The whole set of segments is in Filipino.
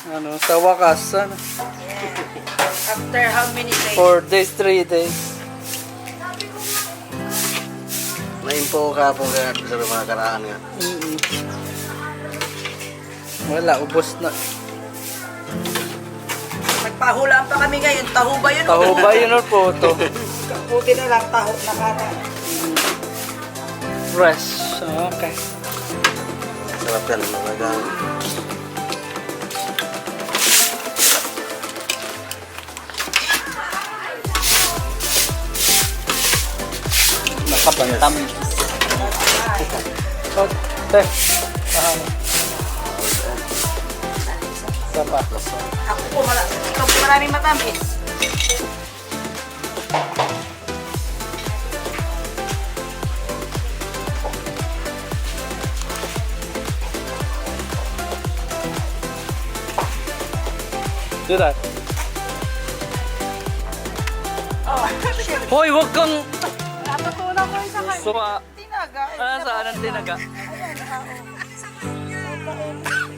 Ano, sa wakas, ano? After how many days? 4 days, 3 days. Naimpo ka po kaya sa mga karaan nga. Wala, ubos na. Nagpahulaan pa kami ngayon. Taho ba yun? Taho ba yun or photo? Buti na lang taho na kata. Fresh. Okay. Sarap yan, magagang. Nakabantam. Oh, te. Isa pa. Ako po, ikaw po maraming matamis. Do that. Hoy, wag kang... Natutunan ko isa kayo. Suka. Tinaga. Ah, saan ang tinaga?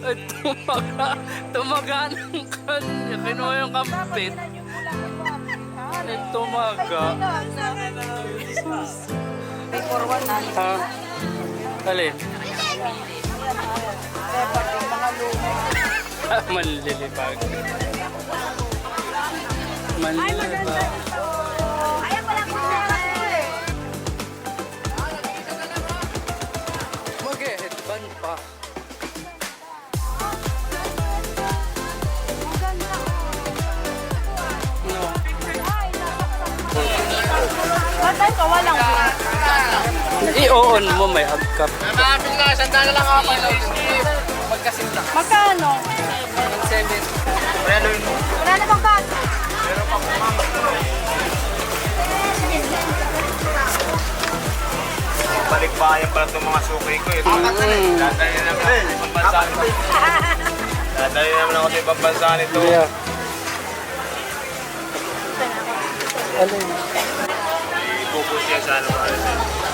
Ay, tumaga. Tumaga ng kanya. Kinuha yung kampit. Ay, tumaga. May forward na. Ha? Alin? Manlilibag. Manlilibag. Mag-headband pa. No. Patay ka, walang I-on mo, may agkap. Nakakapin nga, sandala lang ako. Magkasinta. Magkano? 7. Wala yun. Wala na bang kaso? Balikbayan pala itong mga suki ko. Dadali naman ako sa ibang bansa nito. Dadali naman ako sa ibang bansa nito. Yeah. Alin? Ibubos siya sa ano.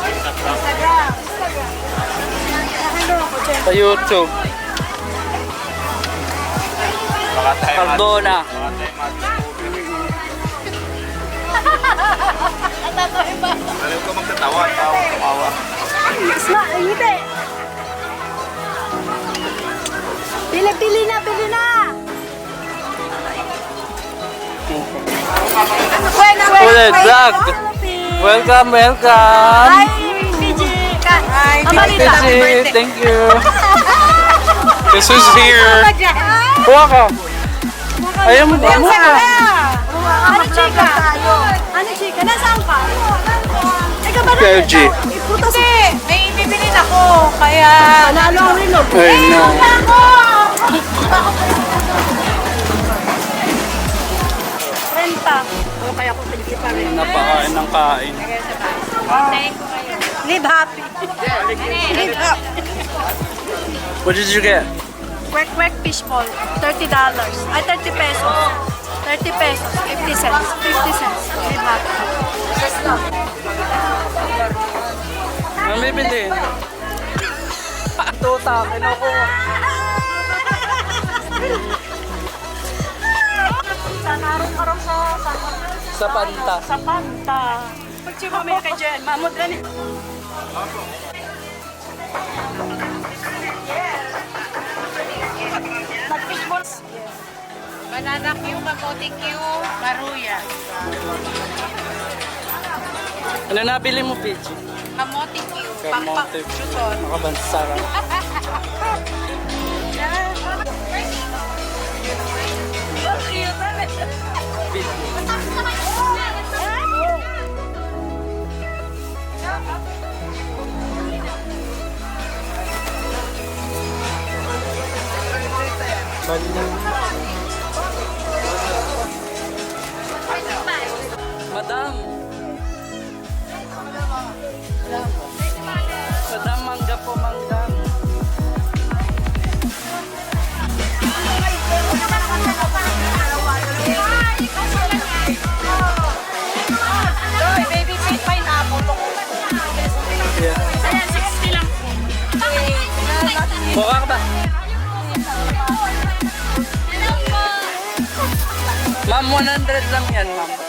Instagram. Sa YouTube. Baka tayo Cardona. Baka tayo alam ko magtatawa. Tawa. Hindi. Pili na. Ulit, vlog. Welcome. Hi, PG. Hi, PG, thank you. This is here. Kuha ka. Ayaw mo ba? Kuha ka. Ano chika? Nasaan ka? Ikaw ba na? LG. Hindi, may bibili ako. Kaya... Nanalo ang rilog. Ay, no. Ako! Renta. O kaya ko pinili pa rin. Napakain ng kain. Live happy. Live happy. What did you get? Kwek fishball. $30. Ay, 30 pesos. 30 pesos. 50 cents. 50 cents. Live happy. Ano may bilhin? Tuta, kinukuha. Araw-araw sa Panta. Sa Panta. Pag-chico may ka dyan. Mamod rin. Nag-fishball. Banana Q, kamote Q, maruya. Ano nabili mo, Peachy? Kamote Q. Kamote. Chuton. Nakabansara. Madam. Madam, mangga po, mangga. Baby pink pineapple. Yeah. Ayan, 60 lang po. Mukha ka ba? Ma'am, 100 lang yan, ma'am.